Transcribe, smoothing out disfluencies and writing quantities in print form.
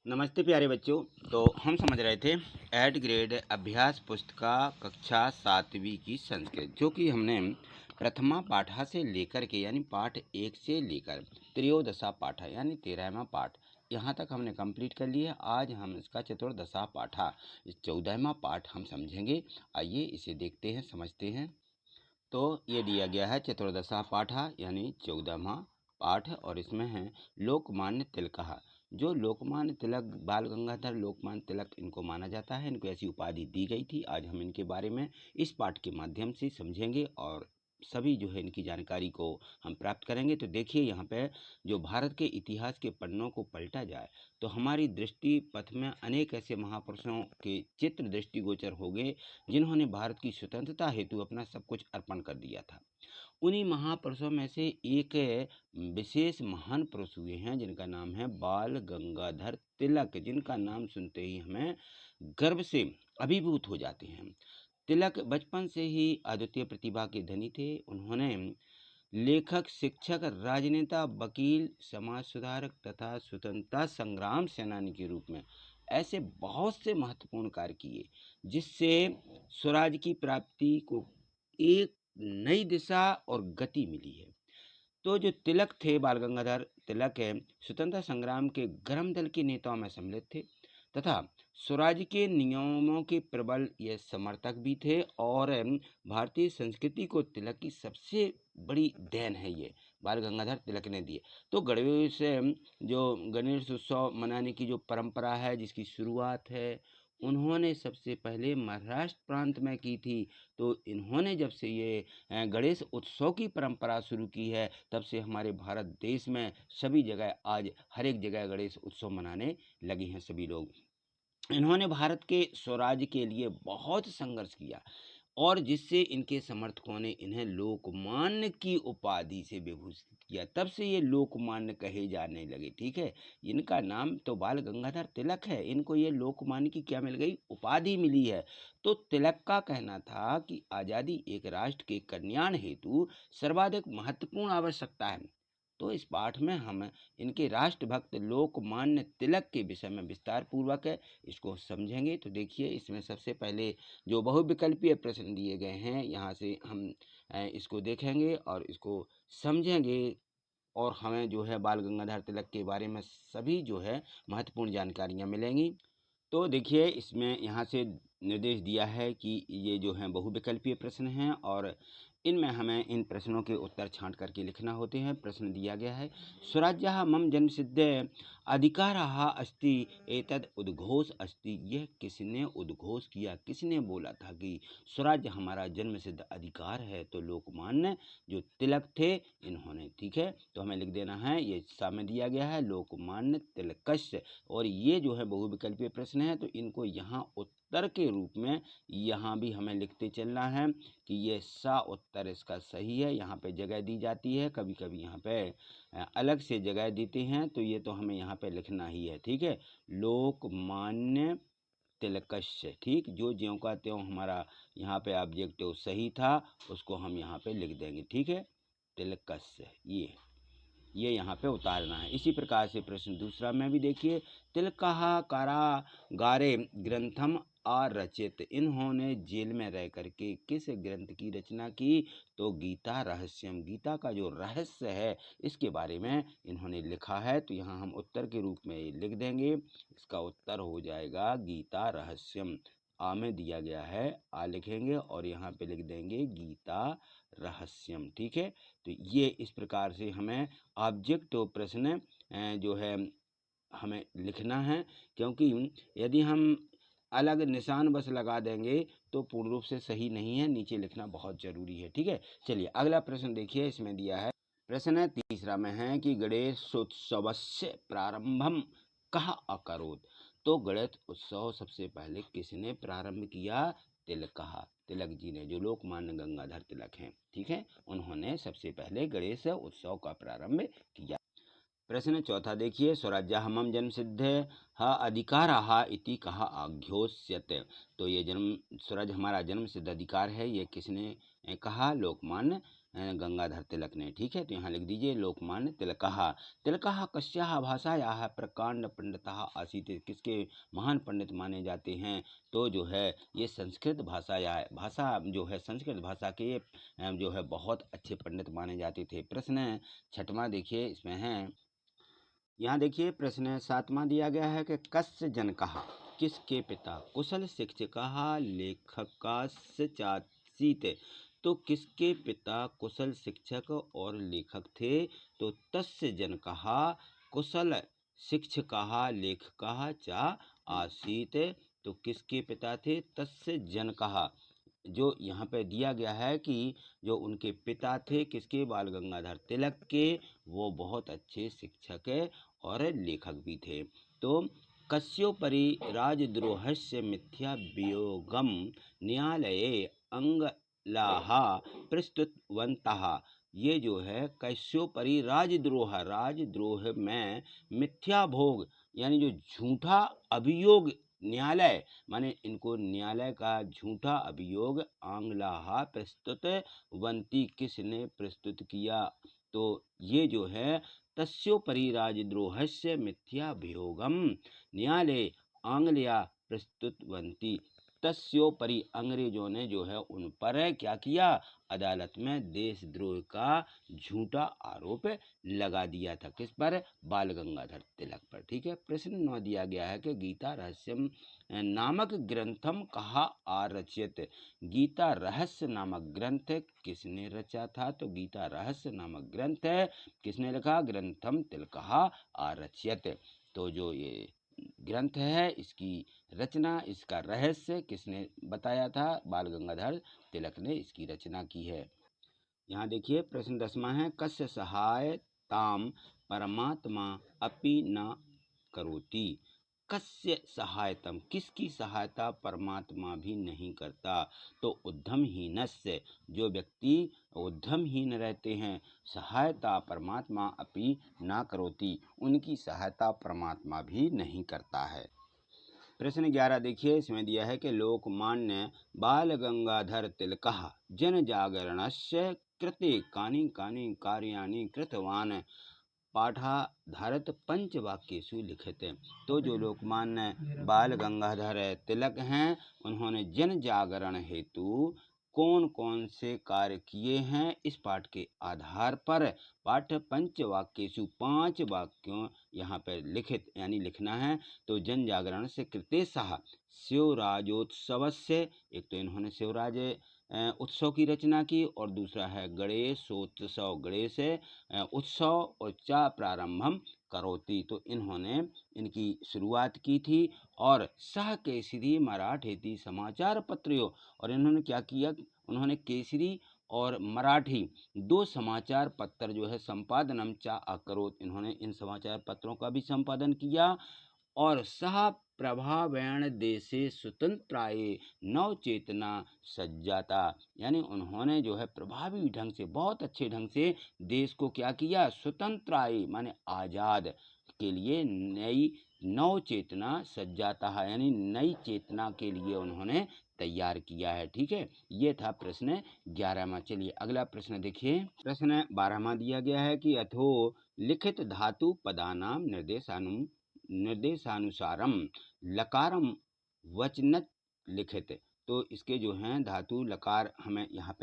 नमस्ते प्यारे बच्चों। तो हम समझ रहे थे 8 ग्रेड अभ्यास पुस्तिका कक्षा 7वीं की संस्कृत, जो कि हमने प्रथमा पाठा से लेकर के यानी पाठ 1 से लेकर त्रयोदशा पाठा यानी 13वां पाठ यहाँ तक हमने कंप्लीट कर लिया। आज हम इसका चतुर्दशा पाठा इस 14वां पाठ हम समझेंगे। आइए इसे देखते हैं, समझते हैं। तो ये दिया गया है चतुर्दशा पाठा यानी 14वां पाठ, और इसमें है लोकमान्य तिलकः। जो लोकमान्य तिलक, बाल गंगाधर लोकमान्य तिलक इनको माना जाता है, इनको ऐसी उपाधि दी गई थी। आज हम इनके बारे में इस पाठ के माध्यम से समझेंगे और सभी जो है इनकी जानकारी को हम प्राप्त करेंगे। तो देखिए यहाँ पे जो भारत के इतिहास के पन्नों को पलटा जाए तो हमारी दृष्टि पथ में अनेक ऐसे महापुरुषों के चित्र दृष्टिगोचर हो गए, जिन्होंने भारत की स्वतंत्रता हेतु अपना सब कुछ अर्पण कर दिया था। उन्हीं महापुरुषों में से एक विशेष महान पुरुष हुए हैं जिनका नाम है बाल गंगाधर तिलक, जिनका नाम सुनते ही हमें गर्व से अभिभूत हो जाते हैं। तिलक बचपन से ही अद्वितीय प्रतिभा के धनी थे। उन्होंने लेखक, शिक्षक, राजनेता, वकील, समाज सुधारक तथा स्वतंत्रता संग्राम सेनानी के रूप में ऐसे बहुत से महत्वपूर्ण कार्य किए, जिससे स्वराज की प्राप्ति को एक नई दिशा और गति मिली है। तो जो तिलक थे, बाल गंगाधर तिलक है, स्वतंत्रता संग्राम के गर्म दल के नेताओं में सम्मिलित थे तथा स्वराज के नियमों के प्रबल ये समर्थक भी थे। और भारतीय संस्कृति को तिलक की सबसे बड़ी देन है, ये बाल गंगाधर तिलक ने दिए। तो गणेश जो गणेश उत्सव मनाने की जो परंपरा है, जिसकी शुरुआत है, उन्होंने सबसे पहले महाराष्ट्र प्रांत में की थी। तो इन्होंने जब से ये गणेश उत्सव की परंपरा शुरू की है, तब से हमारे भारत देश में सभी जगह आज हर एक जगह गणेश उत्सव मनाने लगे हैं सभी लोग। इन्होंने भारत के स्वराज के लिए बहुत संघर्ष किया, और जिससे इनके समर्थकों ने इन्हें लोकमान्य की उपाधि से विभूषित किया। तब से ये लोकमान्य कहे जाने लगे। ठीक है, इनका नाम तो बाल गंगाधर तिलक है, इनको ये लोकमान्य की क्या मिल गई, उपाधि मिली है। तो तिलक का कहना था कि आज़ादी एक राष्ट्र के कल्याण हेतु सर्वाधिक महत्वपूर्ण आवश्यकता है। तो इस पाठ में हम इनके राष्ट्रभक्त लोकमान्य तिलक के विषय में विस्तार पूर्वक इसको समझेंगे। तो देखिए, इसमें सबसे पहले जो बहुविकल्पीय प्रश्न दिए गए हैं, यहाँ से हम इसको देखेंगे और इसको समझेंगे, और हमें जो है बाल गंगाधर तिलक के बारे में सभी जो है महत्वपूर्ण जानकारियाँ मिलेंगी। तो देखिए, इसमें यहाँ से निर्देश दिया है कि ये जो हैं बहुविकल्पीय प्रश्न हैं, और इनमें हमें इन प्रश्नों के उत्तर छांट करके लिखना होते हैं। प्रश्न दिया गया है, स्वराज्यः मम जन्मसिद्ध अधिकारः अस्ति एतद् उद्घोष अस्ति। यह किसने उद्घोष किया, किसने बोला था कि स्वराज्य हमारा जन्म सिद्ध अधिकार है? तो लोकमान्य जो तिलक थे, इन्होंने। ठीक है, तो हमें लिख देना है, ये सामने दिया गया है, लोकमान्य तिलकस्य। और ये जो है बहुविकल्पीय प्रश्न है, तो इनको यहाँ उत्तर के रूप में यहाँ भी हमें लिखते चलना है कि ये सा उत्तर इसका सही है। यहाँ पे जगह दी जाती है, कभी कभी यहाँ पे अलग से जगह देते हैं, तो ये तो हमें यहाँ पे लिखना ही है। ठीक है, लोकमान्य तिलकस्य। ठीक, जो ज्यों का त्यों हमारा यहाँ पे ऑब्जेक्टिव सही था, उसको हम यहाँ पे लिख देंगे। ठीक है, तिलकस्य, ये यहाँ पे उतारना है। इसी प्रकार से प्रश्न दूसरा में भी देखिए, तिलकः कारागारे ग्रंथम आरचित। इन्होंने जेल में रह करके किस ग्रंथ की रचना की? तो गीता रहस्यम, गीता का जो रहस्य है इसके बारे में इन्होंने लिखा है। तो यहाँ हम उत्तर के रूप में ये लिख देंगे, इसका उत्तर हो जाएगा गीता रहस्यम। आ में दिया गया है, आ लिखेंगे और यहाँ पे लिख देंगे गीता रहस्यम। ठीक है, तो ये इस प्रकार से हमें ऑब्जेक्टिव प्रश्न जो है हमें लिखना है, क्योंकि यदि हम अलग निशान बस लगा देंगे तो पूर्ण रूप से सही नहीं है, नीचे लिखना बहुत जरूरी है। ठीक है, चलिए अगला प्रश्न देखिए, इसमें दिया है प्रश्न तीसरा में है कि गणेशोत्सवस्य प्रारंभम कः अकरोत्। तो गणेश उत्सव सबसे पहले किसने प्रारंभ किया? तिलकः, तिलक जी ने, जो लोकमान्य गंगाधर तिलक हैं। ठीक है, उन्होंने सबसे पहले गणेश उत्सव का प्रारंभ किया। प्रश्न चौथा देखिए, स्वराज्यः मम जन्मसिद्ध अधिकारः इति कः आघोष्यते। तो ये स्वराज हमारा जन्म सिद्ध अधिकार है, ये किसने कहा? लोकमान्य गंगाधर तिलक ने। ठीक है, तो यहाँ लिख दीजिए लोकमान्य तिलकः। तिलकः कस्याः भाषायाः प्रकांड पंडितः आसीत्, किसके महान पंडित माने जाते हैं? तो जो है ये संस्कृत भाषा जो है संस्कृत भाषा के जो है बहुत अच्छे पंडित माने जाते थे। प्रश्न 6वां देखिए, इसमें है, यहाँ देखिए प्रश्न 7वां दिया गया है कि कस्य जनकः, किसके पिता, कुशल शिक्षकः लेखकाश्चासीत्, तो किसके पिता कुशल शिक्षक और लेखक थे? तो तस्य जनकः कुशल शिक्षकः लेखकः च आसीत्, तो किसके पिता थे? तस्य जनकः। जो यहाँ पे दिया गया है कि जो उनके पिता थे किसके, बाल गंगाधर तिलक के, वो बहुत अच्छे शिक्षक और लेखक भी थे। तो कस्योपरि राजद्रोहस्य मिथ्या वियोगम न्यायालये अंगलाः प्रस्तुतवन्तः, ये जो है कस्योपरि राजद्रोह में मिथ्या भोग यानी जो झूठा अभियोग, न्यायालय माने इनको न्यायालय का झूठा अभियोग, आंगलाहा प्रस्तुतवन्ती, किसने प्रस्तुत किया? तो ये जो है तस्योपरि राजद्रोहस्य मिथ्याभियोगम न्यायालये आंगल्या प्रस्तुतवन्ती, तस्योपरि अंग्रेजों ने जो है उन पर क्या किया? अदालत में देशद्रोह का झूठा आरोप लगा दिया था। किस पर? बाल गंगाधर तिलक पर। ठीक है, प्रश्न 9 दिया गया है कि गीता रहस्यम नामक ग्रंथम कहा आरचित, गीता रहस्य नामक ग्रंथ किसने रचा था? तो गीता रहस्य नामक ग्रंथ किसने लिखा? ग्रंथम तिलकः आरच्यत। तो जो ये ग्रंथ है इसकी रचना, इसका रहस्य किसने बताया था? बाल गंगाधर तिलक ने इसकी रचना की है। यहाँ देखिए प्रश्न 10वां है, कस्य सहायताम परमात्मा अपि न करोति, कस्य सहायतम, किसकी सहायता परमात्मा भी नहीं करता? तो उद्यमहीनस्य, जो व्यक्ति उद्यमहीन रहते हैं, सहायता परमात्मा अपि न करोति, उनकी सहायता परमात्मा भी नहीं करता है। प्रश्न 11 देखिए, इसमें दिया है कि लोकमान्य बाल गंगाधर तिलकः जन जागरणस्य कृते कानि कानि कार्याणि कृतवान्, पाठाधारत पंचवाक्येषु लिखित। तो जो लोकमान्य बाल गंगाधर तिलक हैं, उन्होंने जन जागरण हेतु कौन कौन से कार्य किए हैं, इस पाठ के आधार पर पाठ पंचवाक्येषु 5 वाक्यों यहाँ पर लिखित यानी लिखना है। तो जन जागरण से कृतेशः शिवराजोत्सव से, एक तो इन्होंने शिवराज उत्सव की रचना की, और दूसरा है गणेशोत्सव, गणेश उत्सव और चा प्रारंभम करोति, तो इन्होंने इनकी शुरुआत की थी। और सह केसरी मराठेति समाचार पत्रों, और इन्होंने क्या किया? उन्होंने केसरी और मराठी 2 समाचार पत्र जो है संपादनम चा अकरोत, इन्होंने इन समाचार पत्रों का भी संपादन किया। और सह प्रभावेण देशे स्वतंत्राये नव चेतना सज्जाता, यानी उन्होंने जो है प्रभावी ढंग से, बहुत अच्छे ढंग से देश को क्या किया? स्वतंत्राये माने आज़ाद के लिए नई नव चेतना सज्जाता है, यानी नई चेतना के लिए उन्होंने तैयार किया है। ठीक है, ये था प्रश्न 11वां। चलिए अगला प्रश्न देखिए, प्रश्न 12वां दिया गया है कि अथो लिखित धातु पदानाम निर्देशानुसारम लकारम वचनत लिखित, तो इसके जो हैं धातु लकार हमें यहाँ पे